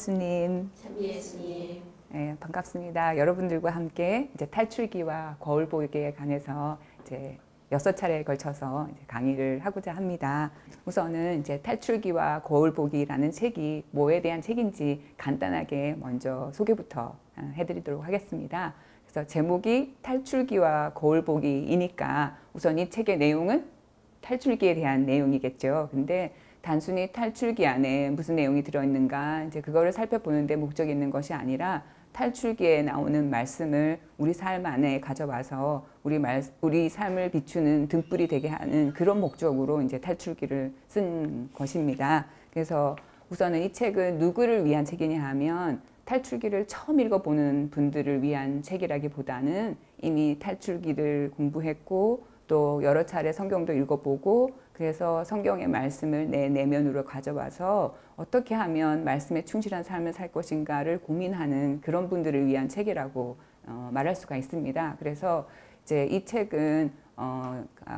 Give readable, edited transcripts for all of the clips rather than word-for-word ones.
예수님. 찬미 예수님. 네, 반갑습니다. 여러분들과 함께 이제 탈출기와 거울보기에 관해서 이제 6차례에 걸쳐서 이제 강의를 하고자 합니다. 우선은 이제 탈출기와 거울보기라는 책이 뭐에 대한 책인지 간단하게 먼저 소개부터 해드리도록 하겠습니다. 그래서 제목이 탈출기와 거울보기이니까 우선 이 책의 내용은 탈출기에 대한 내용이겠죠. 근데 단순히 탈출기 안에 무슨 내용이 들어있는가 이제 그거를 살펴보는데 목적이 있는 것이 아니라 탈출기에 나오는 말씀을 우리 삶 안에 가져와서 우리 삶을 비추는 등불이 되게 하는 그런 목적으로 이제 탈출기를 쓴 것입니다. 그래서 우선은 이 책은 누구를 위한 책이냐 하면 탈출기를 처음 읽어보는 분들을 위한 책이라기보다는 이미 탈출기를 공부했고 또 여러 차례 성경도 읽어보고 그래서 성경의 말씀을 내 내면으로 가져와서 어떻게 하면 말씀에 충실한 삶을 살 것인가를 고민하는 그런 분들을 위한 책이라고 말할 수가 있습니다. 그래서 이제 이 책은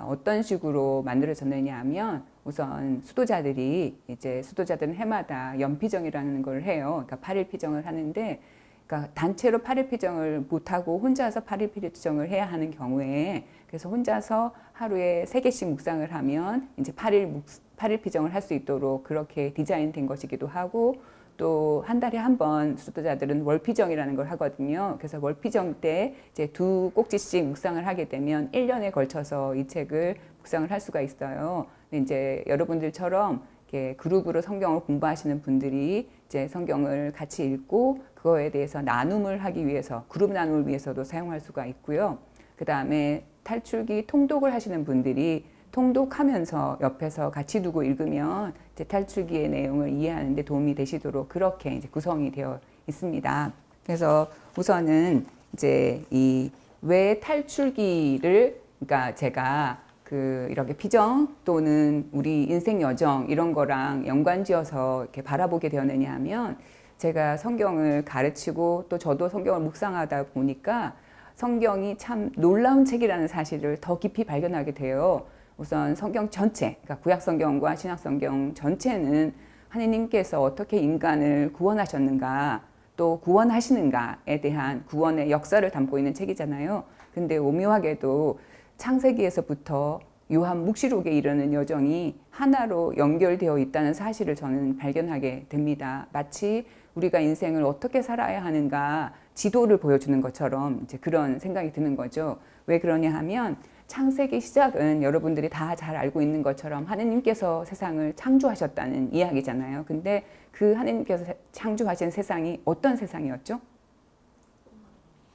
어떤 식으로 만들어졌느냐 하면 우선 수도자들은 해마다 연피정이라는 걸 해요. 그러니까 8일 피정을 하는데 그러니까 단체로 8일 피정을 못하고 혼자서 8일 피정을 해야 하는 경우에 그래서 혼자서 하루에 3개씩 묵상을 하면 이제 8일 피정을 할 수 있도록 그렇게 디자인된 것이기도 하고 또 한 달에 한 번 수도자들은 월피정이라는 걸 하거든요. 그래서 월피정 때 이제 2꼭지씩 묵상을 하게 되면 1년에 걸쳐서 이 책을 묵상을 할 수가 있어요. 근데 이제 여러분들처럼 이렇게 그룹으로 성경을 공부하시는 분들이 이제 성경을 같이 읽고 그거에 대해서 나눔을 하기 위해서 그룹 나눔을 위해서도 사용할 수가 있고요. 그 다음에 탈출기 통독을 하시는 분들이 통독하면서 옆에서 같이 두고 읽으면 이제 탈출기의 내용을 이해하는 데 도움이 되시도록 그렇게 이제 구성이 되어 있습니다. 그래서 우선은 이제 이 왜 탈출기를 그러니까 제가 이렇게 피정 또는 우리 인생 여정 이런 거랑 연관지어서 이렇게 바라보게 되었느냐 하면 제가 성경을 가르치고 또 저도 성경을 묵상하다 보니까 성경이 참 놀라운 책이라는 사실을 더 깊이 발견하게 돼요. 우선 성경 전체, 그러니까 구약 성경과 신약 성경 전체는 하느님께서 어떻게 인간을 구원하셨는가 또 구원하시는가에 대한 구원의 역사를 담고 있는 책이잖아요. 근데 오묘하게도 창세기에서부터 요한 묵시록에 이르는 여정이 하나로 연결되어 있다는 사실을 저는 발견하게 됩니다. 마치 우리가 인생을 어떻게 살아야 하는가 지도를 보여주는 것처럼 이제 그런 생각이 드는 거죠. 왜 그러냐 하면 창세기 시작은 여러분들이 다 잘 알고 있는 것처럼 하느님께서 세상을 창조하셨다는 이야기잖아요. 근데 그 하느님께서 창조하신 세상이 어떤 세상이었죠?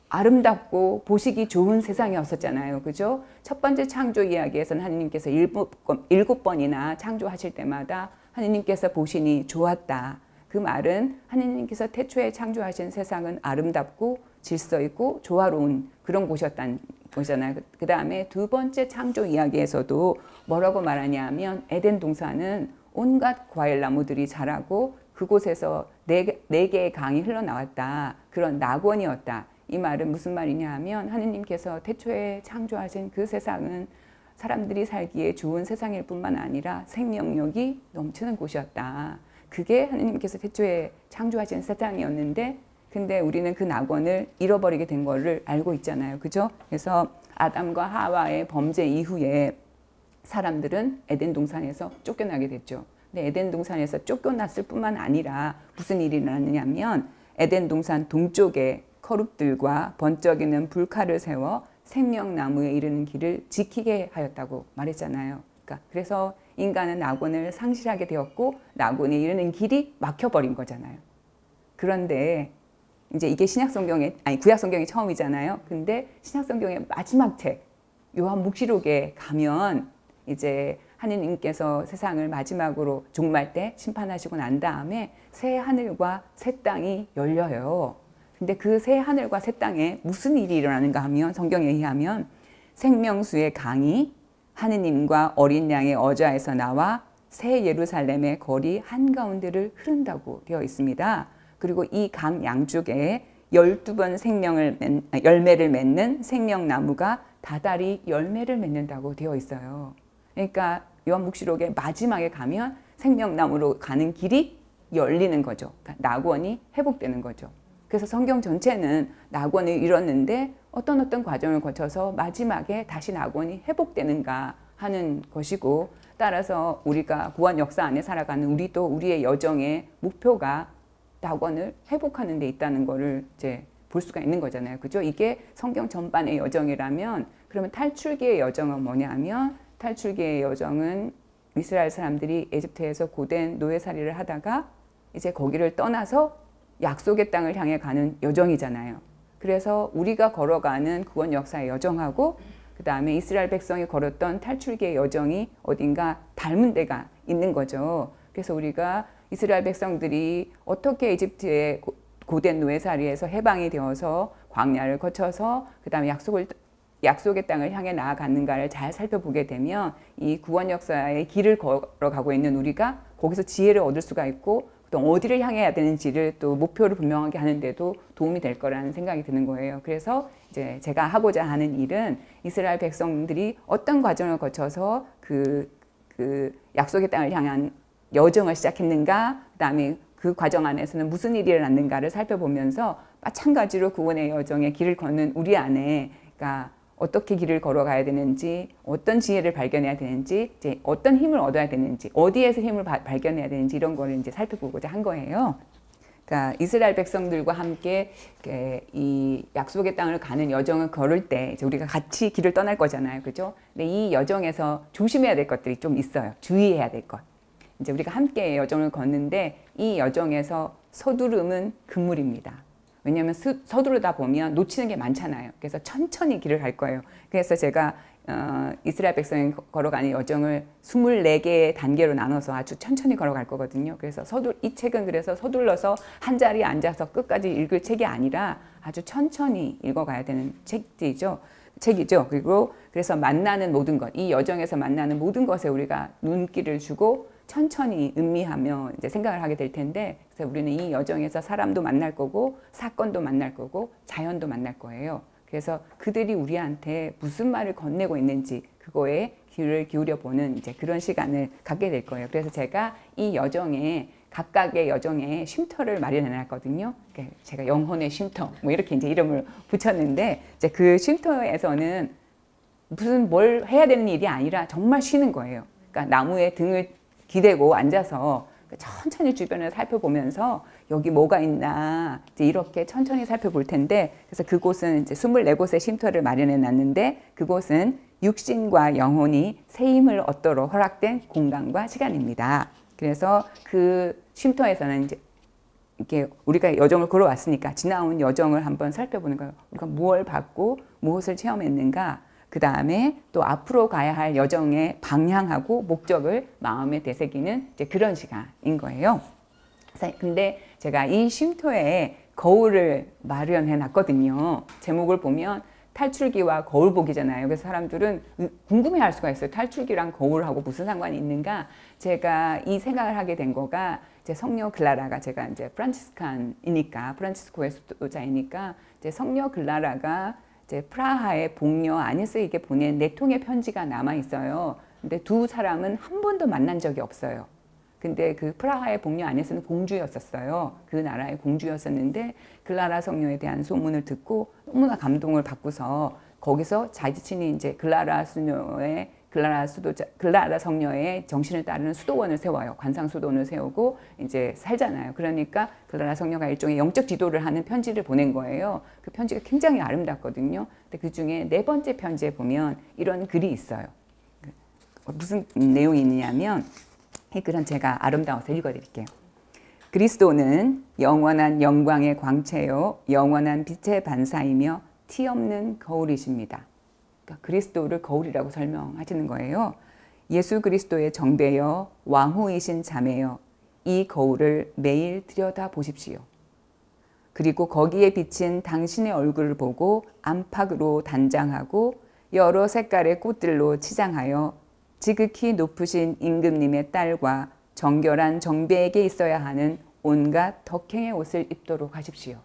아름답고 보시기 좋은 세상이었었잖아요. 그죠? 첫 번째 창조 이야기에서는 하느님께서 7번이나 창조하실 때마다 하느님께서 보시니 좋았다. 그 말은 하느님께서 태초에 창조하신 세상은 아름답고 질서 있고 조화로운 그런 곳이었다는 거잖아요. 그 다음에 두 번째 창조 이야기에서도 뭐라고 말하냐면 에덴 동산은 온갖 과일 나무들이 자라고 그곳에서 네 개의 강이 흘러나왔다. 그런 낙원이었다. 이 말은 무슨 말이냐 하면 하느님께서 태초에 창조하신 그 세상은 사람들이 살기에 좋은 세상일 뿐만 아니라 생명력이 넘치는 곳이었다. 그게 하느님께서 태초에 창조하신 세상이었는데 근데 우리는 그 낙원을 잃어버리게 된 거를 알고 있잖아요. 그죠? 그래서 아담과 하와의 범죄 이후에 사람들은 에덴 동산에서 쫓겨나게 됐죠. 근데 에덴 동산에서 쫓겨났을 뿐만 아니라 무슨 일이 일어났냐면 에덴 동산 동쪽에 거룹들과 번쩍이는 불칼을 세워 생명나무에 이르는 길을 지키게 하였다고 말했잖아요. 그래서 인간은 낙원을 상실하게 되었고 낙원에 이르는 길이 막혀버린 거잖아요. 그런데 이제 이게 구약 성경이 처음이잖아요. 근데 신약 성경의 마지막 책 요한 묵시록에 가면 이제 하느님께서 세상을 마지막으로 종말 때 심판하시고 난 다음에 새 하늘과 새 땅이 열려요. 근데 그 새 하늘과 새 땅에 무슨 일이 일어나는가 하면 성경에 의하면 생명수의 강이 하느님과 어린 양의 어좌에서 나와 새 예루살렘의 거리 한가운데를 흐른다고 되어 있습니다. 그리고 이 강 양쪽에 12번 열매를 맺는 생명나무가 다달이 열매를 맺는다고 되어 있어요. 그러니까 요한묵시록의 마지막에 가면 생명나무로 가는 길이 열리는 거죠. 그러니까 낙원이 회복되는 거죠. 그래서 성경 전체는 낙원을 잃었는데 어떤 과정을 거쳐서 마지막에 다시 낙원이 회복되는가 하는 것이고, 따라서 우리가 구원 역사 안에 살아가는 우리도 우리의 여정의 목표가 낙원을 회복하는 데 있다는 것을 이제 볼 수가 있는 거잖아요. 그죠? 이게 성경 전반의 여정이라면, 그러면 탈출기의 여정은 뭐냐면, 탈출기의 여정은 이스라엘 사람들이 에집트에서 고된 노예살이를 하다가 이제 거기를 떠나서 약속의 땅을 향해 가는 여정이잖아요. 그래서 우리가 걸어가는 구원 역사의 여정하고 그 다음에 이스라엘 백성이 걸었던 탈출기의 여정이 어딘가 닮은 데가 있는 거죠. 그래서 우리가 이스라엘 백성들이 어떻게 에집트의 고된 노예살이에서 해방이 되어서 광야를 거쳐서 그 다음에 약속의 땅을 향해 나아갔는가를 잘 살펴보게 되면 이 구원 역사의 길을 걸어가고 있는 우리가 거기서 지혜를 얻을 수가 있고 또 어디를 향해야 되는지를 또 목표를 분명하게 하는데도 도움이 될 거라는 생각이 드는 거예요. 그래서 이제 제가 하고자 하는 일은 이스라엘 백성들이 어떤 과정을 거쳐서 그 약속의 땅을 향한 여정을 시작했는가, 그 다음에 그 과정 안에서는 무슨 일이 일어났는가를 살펴보면서 마찬가지로 구원의 여정에 길을 걷는 우리 안에, 그러니까 어떻게 길을 걸어가야 되는지, 어떤 지혜를 발견해야 되는지, 이제 어떤 힘을 얻어야 되는지, 어디에서 힘을 발견해야 되는지 이런 거를 이제 살펴보고자 한 거예요. 그러니까 이스라엘 백성들과 함께 이 약속의 땅을 가는 여정을 걸을 때 이제 우리가 같이 길을 떠날 거잖아요, 그죠? 근데 이 여정에서 조심해야 될 것들이 좀 있어요. 주의해야 될 것. 이제 우리가 함께 여정을 걷는데 이 여정에서 서두름은 금물입니다. 왜냐하면 서두르다 보면 놓치는 게 많잖아요. 그래서 천천히 길을 갈 거예요. 그래서 제가 이스라엘 백성이 걸어가는 여정을 24개의 단계로 나눠서 아주 천천히 걸어갈 거거든요. 그래서 이 책은 그래서 서둘러서 한 자리에 앉아서 끝까지 읽을 책이 아니라 아주 천천히 읽어가야 되는 책이죠. 그리고 그래서 만나는 모든 것, 이 여정에서 만나는 모든 것에 우리가 눈길을 주고 천천히 음미하며 이제 생각을 하게 될 텐데, 그래서 우리는 이 여정에서 사람도 만날 거고 사건도 만날 거고 자연도 만날 거예요. 그래서 그들이 우리한테 무슨 말을 건네고 있는지 그거에 귀를 기울여 보는 이제 그런 시간을 갖게 될 거예요. 그래서 제가 이 여정에 각각의 여정에 쉼터를 마련해 놨거든요. 제가 영혼의 쉼터 뭐 이렇게 이제 이름을 붙였는데, 이제 그 쉼터에서는 무슨 뭘 해야 되는 일이 아니라 정말 쉬는 거예요. 그러니까 나무에 등을 기대고 앉아서 천천히 주변을 살펴보면서 여기 뭐가 있나 이제 이렇게 천천히 살펴볼 텐데, 그래서 그곳은 이제 24곳의 쉼터를 마련해 놨는데, 그곳은 육신과 영혼이 새 힘을 얻도록 허락된 공간과 시간입니다. 그래서 그 쉼터에서는 이제 이렇게 우리가 여정을 걸어왔으니까 지나온 여정을 한번 살펴보는 거예요. 우리가 무엇을 받고 무엇을 체험했는가, 그 다음에 또 앞으로 가야 할 여정의 방향하고 목적을 마음에 되새기는 이제 그런 시간인 거예요. 근데 제가 이 쉼터에 거울을 마련해 놨거든요. 제목을 보면 탈출기와 거울보기잖아요. 그래서 사람들은 궁금해 할 수가 있어요. 탈출기랑 거울하고 무슨 상관이 있는가? 제가 이 생각을 하게 된 거가 이제 성녀 글라라가, 제가 이제 프란치스코의 수도자이니까 이제 성녀 글라라가 이제 프라하의 복녀 아니스에게 보낸 4통의 편지가 남아 있어요. 근데 두 사람은 한 번도 만난 적이 없어요. 근데 그 프라하의 복녀 아니스는 공주였었어요. 그 나라의 공주였었는데 글라라 성녀에 대한 소문을 듣고 너무나 감동을 받고서 거기서 자신이 이제 글라라 성녀의 정신을 따르는 수도원을 세워요. 관상 수도원을 세우고 이제 살잖아요. 그러니까 글라라 성녀가 일종의 영적 지도를 하는 편지를 보낸 거예요. 그 편지가 굉장히 아름답거든요. 근데 그 중에 4번째 편지에 보면 이런 글이 있어요. 무슨 내용이 있냐면, 이 글은 제가 아름다워서 읽어드릴게요. 그리스도는 영원한 영광의 광채요, 영원한 빛의 반사이며 티 없는 거울이십니다. 그러니까 그리스도를 거울이라고 설명하시는 거예요. 예수 그리스도의 정배여, 왕후이신 자매여, 이 거울을 매일 들여다 보십시오. 그리고 거기에 비친 당신의 얼굴을 보고 안팎으로 단장하고 여러 색깔의 꽃들로 치장하여 지극히 높으신 임금님의 딸과 정결한 정배에게 있어야 하는 온갖 덕행의 옷을 입도록 하십시오.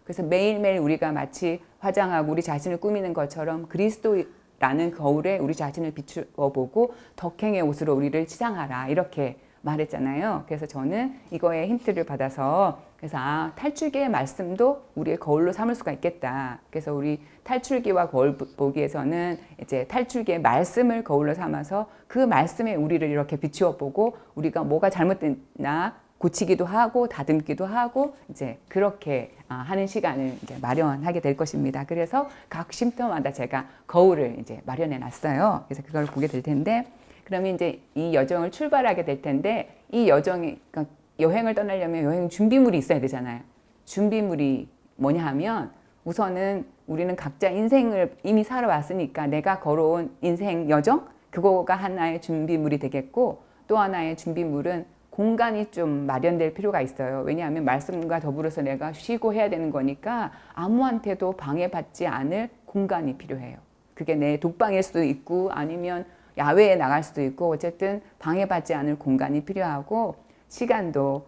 그래서 매일매일 우리가 마치 화장하고 우리 자신을 꾸미는 것처럼 그리스도라는 거울에 우리 자신을 비추어 보고 덕행의 옷으로 우리를 치장하라, 이렇게 말했잖아요. 그래서 저는 이거에 힌트를 받아서 그래서 탈출기의 말씀도 우리의 거울로 삼을 수가 있겠다. 그래서 우리 탈출기와 거울 보기에서는 이제 탈출기의 말씀을 거울로 삼아서 그 말씀에 우리를 이렇게 비추어 보고 우리가 뭐가 잘못됐나 고치기도 하고 다듬기도 하고 이제 그렇게 하는 시간을 이제 마련하게 될 것입니다. 그래서 각 쉼터마다 제가 거울을 이제 마련해 놨어요. 그래서 그걸 보게 될 텐데 그러면 이제 이 여정을 출발하게 될 텐데 이 여정이 그러니까 여행을 떠나려면 여행 준비물이 있어야 되잖아요. 준비물이 뭐냐 하면 우선은 우리는 각자 인생을 이미 살아왔으니까 내가 걸어온 인생 여정 그거가 하나의 준비물이 되겠고 또 하나의 준비물은 공간이 좀 마련될 필요가 있어요. 왜냐하면 말씀과 더불어서 내가 쉬고 해야 되는 거니까 아무한테도 방해받지 않을 공간이 필요해요. 그게 내 독방일 수도 있고 아니면 야외에 나갈 수도 있고 어쨌든 방해받지 않을 공간이 필요하고 시간도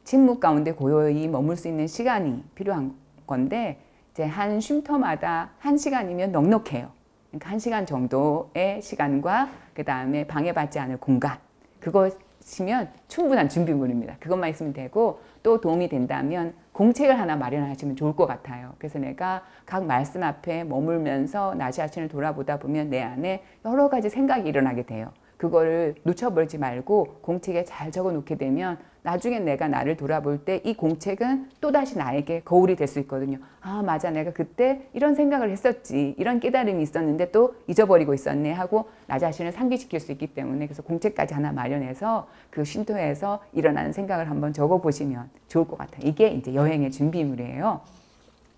침묵 가운데 고요히 머물 수 있는 시간이 필요한 건데 이제 한 쉼터마다 1시간이면 넉넉해요. 그러니까 1시간 정도의 시간과 그 다음에 방해받지 않을 공간 그것이면 충분한 준비물입니다. 그것만 있으면 되고 또 도움이 된다면 공책을 하나 마련하시면 좋을 것 같아요. 그래서 내가 각 말씀 앞에 머물면서 나 자신을 돌아보다 보면 내 안에 여러 가지 생각이 일어나게 돼요. 그거를 놓쳐버리지 말고 공책에 잘 적어 놓게 되면 나중에 내가 나를 돌아볼 때 이 공책은 또다시 나에게 거울이 될 수 있거든요. 맞아 내가 그때 이런 생각을 했었지 이런 깨달음이 있었는데 또 잊어버리고 있었네 하고 나 자신을 상기시킬 수 있기 때문에 그래서 공책까지 하나 마련해서 그 쉼터에서 일어나는 생각을 한번 적어 보시면 좋을 것 같아요. 이게 이제 여행의 준비물이에요.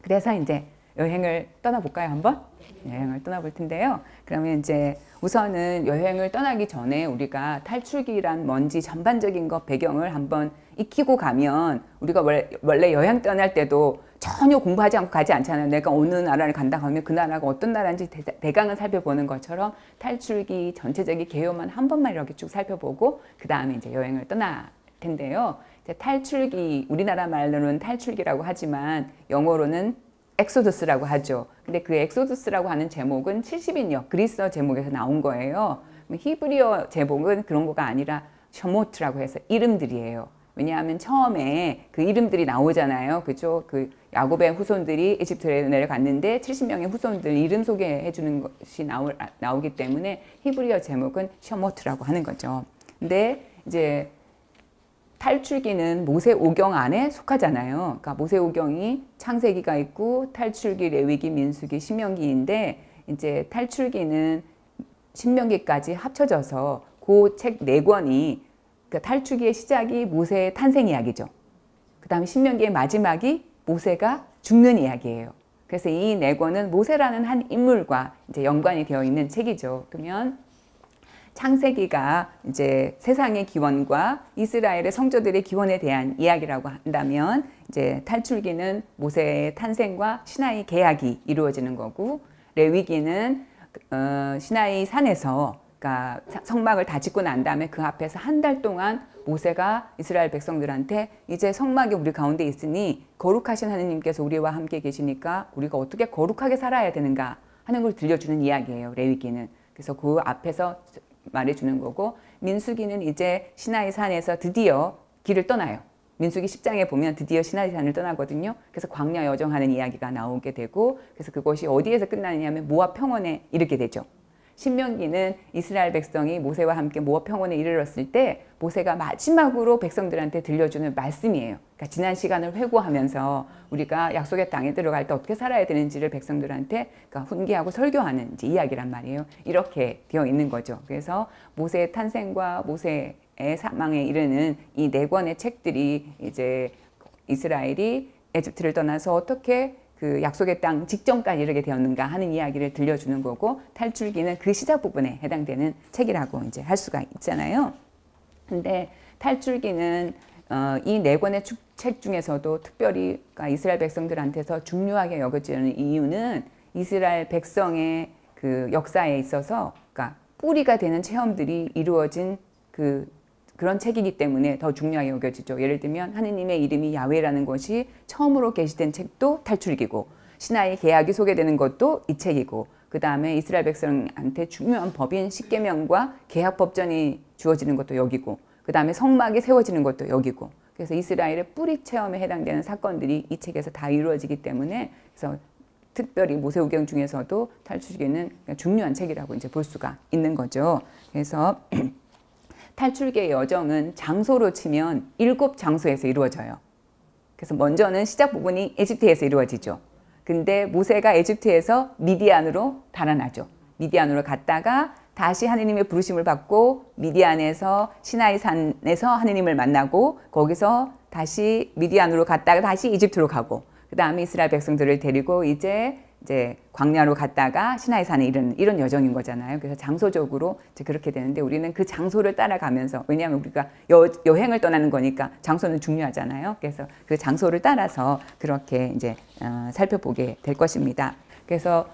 그래서 이제 여행을 떠나볼까요 한번? 여행을 떠나볼 텐데요. 그러면 이제 우선은 여행을 떠나기 전에 우리가 탈출기란 뭔지 전반적인 것 배경을 한번 익히고 가면 우리가 원래 여행 떠날 때도 전혀 공부하지 않고 가지 않잖아요. 내가 어느 나라를 간다 하면 그 나라가 어떤 나라인지 대강을 살펴보는 것처럼 탈출기 전체적인 개요만 한 번만 이렇게 쭉 살펴보고 그 다음에 이제 여행을 떠날 텐데요. 이제 탈출기 우리나라 말로는 탈출기라고 하지만 영어로는 엑소더스라고 하죠. 근데 그 엑소더스라고 하는 제목은 70인역 그리스어 제목에서 나온 거예요. 히브리어 제목은 그런 거가 아니라 셔모트라고 해서 이름들이에요. 왜냐하면 처음에 그 이름들이 나오잖아요. 그죠? 그 야곱의 후손들이 이집트에 내려갔는데 70명의 후손들 이름 소개해 주는 것이 나오기 때문에 히브리어 제목은 셔모트라고 하는 거죠. 근데 이제 탈출기는 모세오경 안에 속하잖아요. 그러니까 모세오경이 창세기가 있고 탈출기, 레위기, 민수기, 신명기인데 이제 탈출기는 신명기까지 합쳐져서 그 책 4권이 그러니까 탈출기의 시작이 모세의 탄생 이야기죠. 그 다음에 신명기의 마지막이 모세가 죽는 이야기예요. 그래서 이 4권은 모세라는 한 인물과 이제 연관이 되어 있는 책이죠. 그러면 창세기가 이제 세상의 기원과 이스라엘의 성조들의 기원에 대한 이야기라고 한다면 이제 탈출기는 모세의 탄생과 시나이 계약이 이루어지는 거고 레위기는 시나이 산에서 그러니까 성막을 다 짓고 난 다음에 그 앞에서 한 달 동안 모세가 이스라엘 백성들한테 이제 성막이 우리 가운데 있으니 거룩하신 하느님께서 우리와 함께 계시니까 우리가 어떻게 거룩하게 살아야 되는가 하는 걸 들려주는 이야기예요. 레위기는. 그래서 그 앞에서 말해주는 거고 민수기는 이제 시나이 산에서 드디어 길을 떠나요. 민수기 10장에 보면 드디어 시나이 산을 떠나거든요. 그래서 광야 여정하는 이야기가 나오게 되고 그래서 그것이 어디에서 끝나느냐 하면 모압 평원에 이르게 되죠. 신명기는 이스라엘 백성이 모세와 함께 모압 평원에 이르렀을 때 모세가 마지막으로 백성들한테 들려주는 말씀이에요. 그러니까 지난 시간을 회고하면서 우리가 약속의 땅에 들어갈 때 어떻게 살아야 되는지를 백성들한테 그러니까 훈계하고 설교하는 이제 이야기란 말이에요. 이렇게 되어 있는 거죠. 그래서 모세의 탄생과 모세의 사망에 이르는 이 4권의 책들이 이제 이스라엘이 에집트를 떠나서 어떻게 그 약속의 땅 직전까지 이르게 되었는가 하는 이야기를 들려주는 거고 탈출기는 그 시작 부분에 해당되는 책이라고 이제 할 수가 있잖아요. 근데 탈출기는 이 4권의 책 중에서도 특별히 그러니까 이스라엘 백성들한테서 중요하게 여겨지는 이유는 이스라엘 백성의 그 역사에 있어서 그러니까 뿌리가 되는 체험들이 이루어진 그런 책이기 때문에 더 중요하게 여겨지죠. 예를 들면 하느님의 이름이 야훼라는 것이 처음으로 게시된 책도 탈출기고 시나이 계약이 소개되는 것도 이 책이고 그 다음에 이스라엘 백성한테 중요한 법인 십계명과 계약 법전이 주어지는 것도 여기고 그 다음에 성막이 세워지는 것도 여기고, 그래서 이스라엘의 뿌리 체험에 해당되는 사건들이 이 책에서 다 이루어지기 때문에, 그래서 특별히 모세오경 중에서도 탈출기는 중요한 책이라고 이제 볼 수가 있는 거죠. 그래서 탈출기의 여정은 장소로 치면 7장소에서 이루어져요. 그래서 먼저는 시작 부분이 에집트에서 이루어지죠. 근데 모세가 에집트에서 미디안으로 달아나죠. 미디안으로 갔다가 다시 하느님의 부르심을 받고 미디안에서 시나이산에서 하느님을 만나고, 거기서 다시 미디안으로 갔다가 다시 이집트로 가고, 그 다음에 이스라엘 백성들을 데리고 이제 광야로 갔다가 시나이산에 이런 여정인 거잖아요. 그래서 장소적으로 이제 그렇게 되는데, 우리는 그 장소를 따라가면서, 왜냐하면 우리가 여행을 떠나는 거니까 장소는 중요하잖아요. 그래서 그 장소를 따라서 그렇게 이제 살펴보게 될 것입니다. 그래서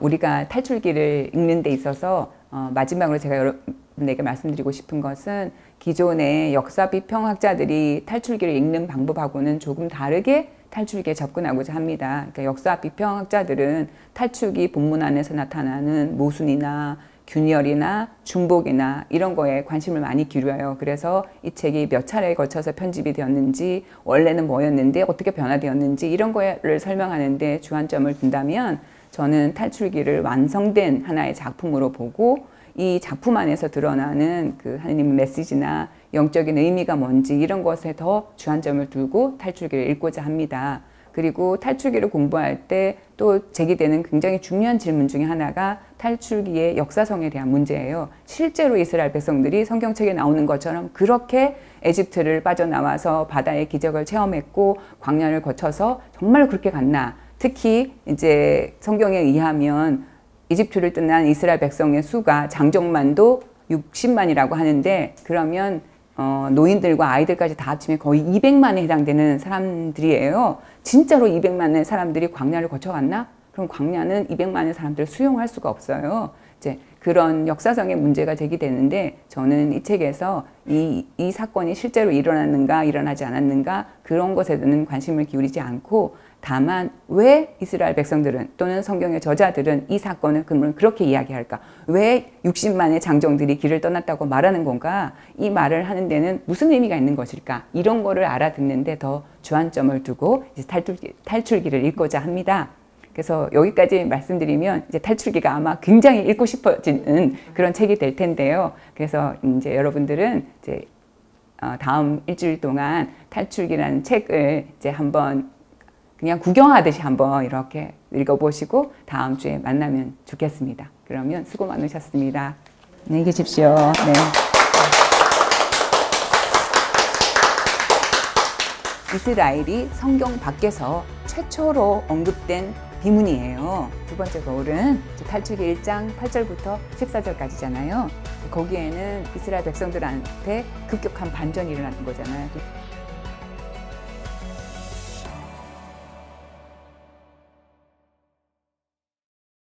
우리가 탈출기를 읽는 데 있어서 마지막으로 제가 여러분에게 말씀드리고 싶은 것은, 기존의 역사 비평학자들이 탈출기를 읽는 방법하고는 조금 다르게 탈출기에 접근하고자 합니다. 그러니까 역사 비평학자들은 탈출기 본문 안에서 나타나는 모순이나 균열이나 중복이나 이런 거에 관심을 많이 기울여요. 그래서 이 책이 몇 차례에 걸쳐서 편집이 되었는지, 원래는 뭐였는데 어떻게 변화되었는지, 이런 거를 설명하는데 주안점을 둔다면, 저는 탈출기를 완성된 하나의 작품으로 보고, 이 작품 안에서 드러나는 그 하느님의 메시지나 영적인 의미가 뭔지 이런 것에 더 주안점을 두고 탈출기를 읽고자 합니다. 그리고 탈출기를 공부할 때 또 제기되는 굉장히 중요한 질문 중에 하나가 탈출기의 역사성에 대한 문제예요. 실제로 이스라엘 백성들이 성경책에 나오는 것처럼 그렇게 에집트를 빠져나와서 바다의 기적을 체험했고 광야를 거쳐서 정말 그렇게 갔나? 특히 이제 성경에 의하면 이집트를 떠난 이스라엘 백성의 수가 장정만도 60만이라고 하는데, 그러면 노인들과 아이들까지 다 합치면 거의 200만에 해당되는 사람들이에요. 진짜로 200만의 사람들이 광야를 거쳐갔나? 그럼 광야는 200만의 사람들을 수용할 수가 없어요. 이제 그런 역사성의 문제가 제기되는데, 저는 이 책에서 이 사건이 실제로 일어났는가 일어나지 않았는가 그런 것에는 관심을 기울이지 않고, 다만 왜 이스라엘 백성들은 또는 성경의 저자들은 이 사건을 그러면 그렇게 이야기할까? 왜 60만의 장정들이 길을 떠났다고 말하는 건가? 이 말을 하는 데는 무슨 의미가 있는 것일까? 이런 거를 알아듣는데 더 주안점을 두고 이제 탈출기를 읽고자 합니다. 그래서 여기까지 말씀드리면 이제 탈출기가 아마 굉장히 읽고 싶어지는 그런 책이 될 텐데요. 그래서 이제 여러분들은 이제 다음 일주일 동안 탈출기라는 책을 이제 한번 그냥 구경하듯이 한번 이렇게 읽어보시고 다음 주에 만나면 좋겠습니다. 그러면 수고 많으셨습니다. 안녕히 계십시오. 네. 이스라엘이 성경 밖에서 최초로 언급된 비문이에요. 두 번째 거울은 탈출기 1장 8절부터 14절까지잖아요. 거기에는 이스라엘 백성들한테 급격한 반전이 일어나는 거잖아요.